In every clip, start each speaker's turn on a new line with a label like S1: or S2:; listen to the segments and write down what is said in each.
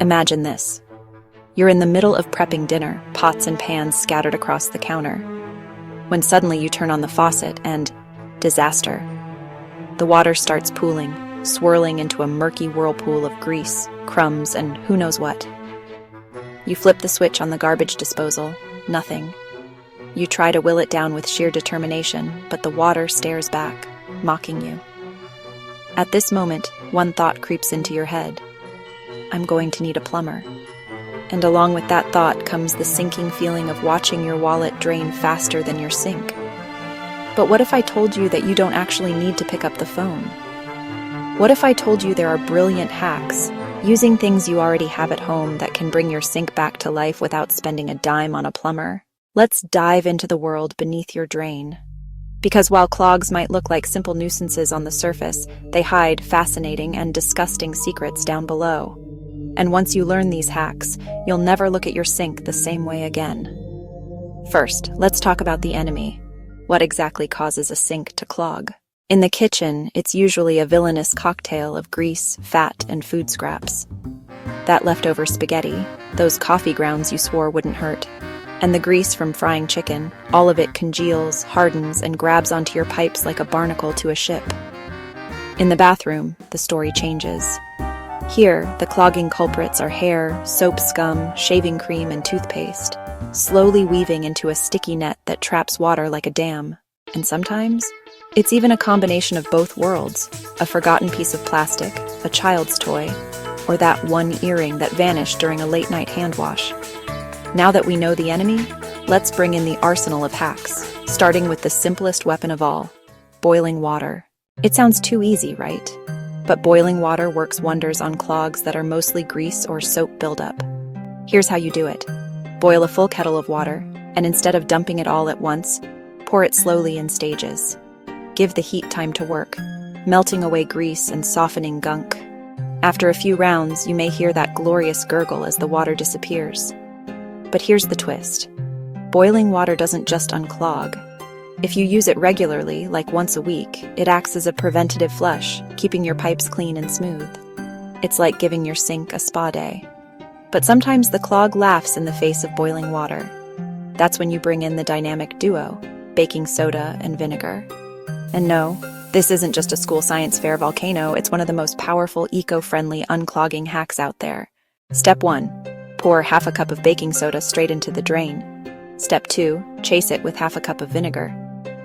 S1: Imagine this. You're in the middle of prepping dinner, pots and pans scattered across the counter, when suddenly you turn on the faucet and disaster. The water starts pooling, swirling into a murky whirlpool of grease, crumbs, and who knows what. You flip the switch on the garbage disposal, nothing. You try to will it down with sheer determination, but the water stares back, mocking you. At this moment, one thought creeps into your head. I'm going to need a plumber. And along with that thought comes the sinking feeling of watching your wallet drain faster than your sink. But what if I told you that you don't actually need to pick up the phone? What if I told you there are brilliant hacks, using things you already have at home that can bring your sink back to life without spending a dime on a plumber? Let's dive into the world beneath your drain. Because while clogs might look like simple nuisances on the surface, they hide fascinating and disgusting secrets down below. And once you learn these hacks, you'll never look at your sink the same way again. First, let's talk about the enemy. What exactly causes a sink to clog? In the kitchen, it's usually a villainous cocktail of grease, fat, and food scraps. That leftover spaghetti, those coffee grounds you swore wouldn't hurt, and the grease from frying chicken, all of it congeals, hardens, and grabs onto your pipes like a barnacle to a ship. In the bathroom, the story changes. Here, the clogging culprits are hair, soap scum, shaving cream, and toothpaste, slowly weaving into a sticky net that traps water like a dam. And sometimes, it's even a combination of both worlds, a forgotten piece of plastic, a child's toy, or that one earring that vanished during a late-night hand wash. Now that we know the enemy, let's bring in the arsenal of hacks, starting with the simplest weapon of all, boiling water. It sounds too easy, right? But boiling water works wonders on clogs that are mostly grease or soap buildup. Here's how you do it. Boil a full kettle of water, and instead of dumping it all at once, pour it slowly in stages. Give the heat time to work, melting away grease and softening gunk. After a few rounds, you may hear that glorious gurgle as the water disappears. But here's the twist. Boiling water doesn't just unclog. If you use it regularly, like once a week, it acts as a preventative flush, keeping your pipes clean and smooth. It's like giving your sink a spa day. But sometimes the clog laughs in the face of boiling water. That's when you bring in the dynamic duo, baking soda and vinegar. And no, this isn't just a school science fair volcano, it's one of the most powerful eco-friendly unclogging hacks out there. Step 1. Pour half a cup of baking soda straight into the drain. Step 2. Chase it with half a cup of vinegar.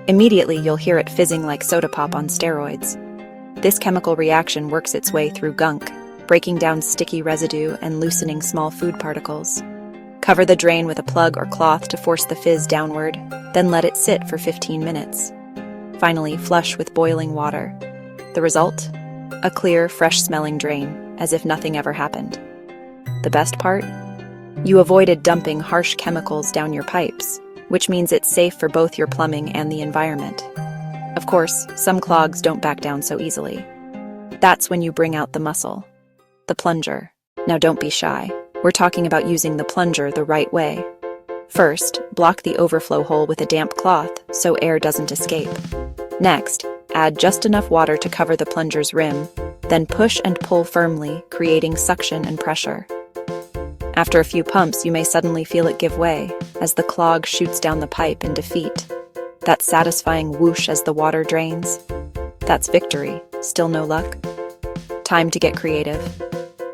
S1: Immediately you'll hear it fizzing like soda pop on steroids. This chemical reaction works its way through gunk, breaking down sticky residue and loosening small food particles. Cover the drain with a plug or cloth to force the fizz downward, then let it sit for 15 minutes. Finally, flush with boiling water. The result? A clear, fresh-smelling drain, as if nothing ever happened. The best part? You avoided dumping harsh chemicals down your pipes, which means it's safe for both your plumbing and the environment. Of course, some clogs don't back down so easily. That's when you bring out the muscle, the plunger. Now don't be shy. We're talking about using the plunger the right way. First, block the overflow hole with a damp cloth so air doesn't escape. Next, add just enough water to cover the plunger's rim, then push and pull firmly, creating suction and pressure. After a few pumps, you may suddenly feel it give way as the clog shoots down the pipe in defeat. That satisfying whoosh as the water drains. That's victory. Still no luck? Time to get creative.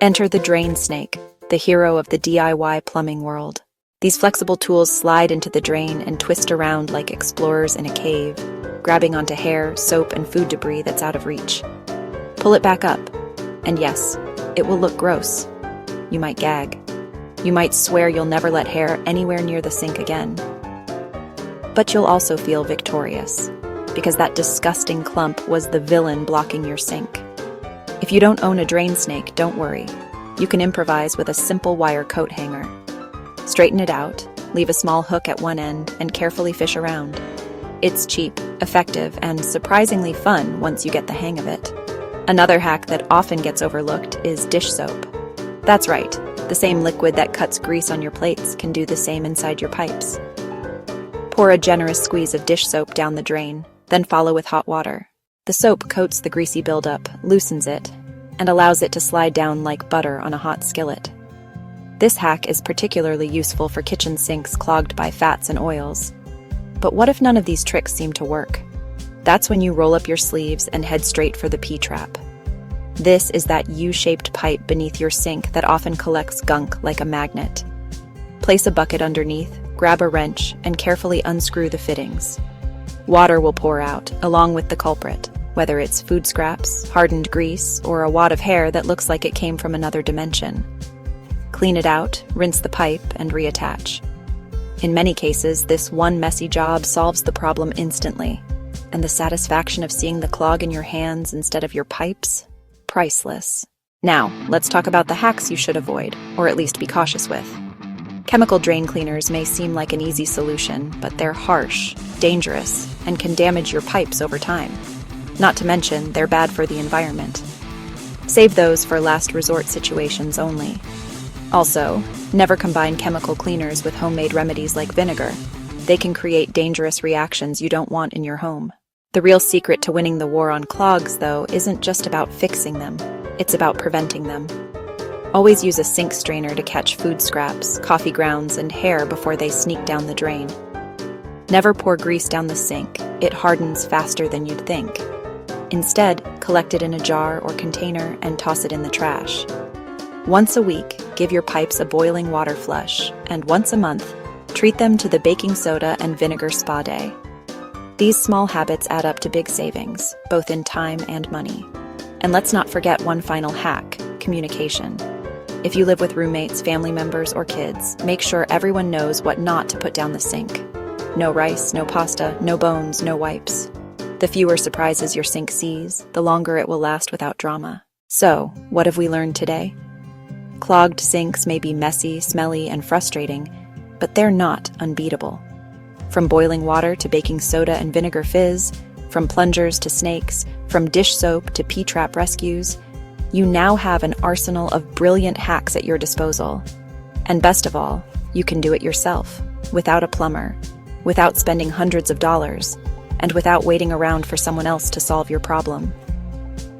S1: Enter the drain snake, the hero of the DIY plumbing world. These flexible tools slide into the drain and twist around like explorers in a cave, grabbing onto hair, soap, and food debris that's out of reach. Pull it back up, and yes, it will look gross. You might gag. You might swear you'll never let hair anywhere near the sink again. But you'll also feel victorious, because that disgusting clump was the villain blocking your sink. If you don't own a drain snake, don't worry. You can improvise with a simple wire coat hanger. Straighten it out, leave a small hook at one end, and carefully fish around. It's cheap, effective, and surprisingly fun once you get the hang of it. Another hack that often gets overlooked is dish soap. That's right. The same liquid that cuts grease on your plates can do the same inside your pipes. Pour a generous squeeze of dish soap down the drain, then follow with hot water. The soap coats the greasy buildup, loosens it, and allows it to slide down like butter on a hot skillet. This hack is particularly useful for kitchen sinks clogged by fats and oils. But what if none of these tricks seem to work? That's when you roll up your sleeves and head straight for the P-trap. This is that U-shaped pipe beneath your sink that often collects gunk like a magnet. Place a bucket underneath, grab a wrench, and carefully unscrew the fittings. Water will pour out, along with the culprit, whether it's food scraps, hardened grease, or a wad of hair that looks like it came from another dimension. Clean it out, rinse the pipe, and reattach. In many cases, this one messy job solves the problem instantly, and the satisfaction of seeing the clog in your hands instead of your pipes? Priceless. Now, let's talk about the hacks you should avoid, or at least be cautious with. Chemical drain cleaners may seem like an easy solution, but they're harsh, dangerous, and can damage your pipes over time. Not to mention, they're bad for the environment. Save those for last resort situations only. Also, never combine chemical cleaners with homemade remedies like vinegar. They can create dangerous reactions you don't want in your home. The real secret to winning the war on clogs, though, isn't just about fixing them. It's about preventing them. Always use a sink strainer to catch food scraps, coffee grounds, and hair before they sneak down the drain. Never pour grease down the sink. It hardens faster than you'd think. Instead, collect it in a jar or container and toss it in the trash. Once a week, give your pipes a boiling water flush, and once a month, treat them to the baking soda and vinegar spa day. These small habits add up to big savings, both in time and money. And let's not forget one final hack: communication. If you live with roommates, family members, or kids, make sure everyone knows what not to put down the sink. No rice, no pasta, no bones, no wipes. The fewer surprises your sink sees, the longer it will last without drama. So, what have we learned today? Clogged sinks may be messy, smelly, and frustrating, but they're not unbeatable. From boiling water to baking soda and vinegar fizz, from plungers to snakes, from dish soap to P-trap rescues, you now have an arsenal of brilliant hacks at your disposal. And best of all, you can do it yourself, without a plumber, without spending hundreds of dollars, and without waiting around for someone else to solve your problem.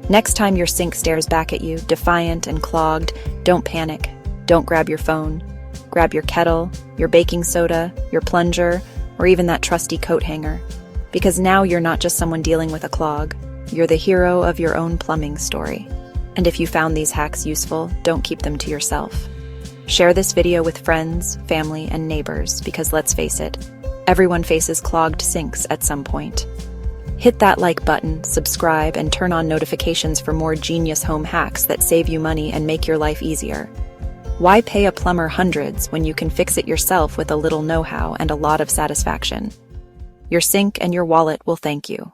S1: Next time your sink stares back at you, defiant and clogged, don't panic. Don't grab your phone. Grab your kettle, your baking soda, your plunger, or even that trusty coat hanger. Because now you're not just someone dealing with a clog, you're the hero of your own plumbing story. And if you found these hacks useful, don't keep them to yourself. Share this video with friends, family, and neighbors, because let's face it, everyone faces clogged sinks at some point. Hit that like button, subscribe, and turn on notifications for more genius home hacks that save you money and make your life easier. Why pay a plumber hundreds when you can fix it yourself with a little know-how and a lot of satisfaction? Your sink and your wallet will thank you.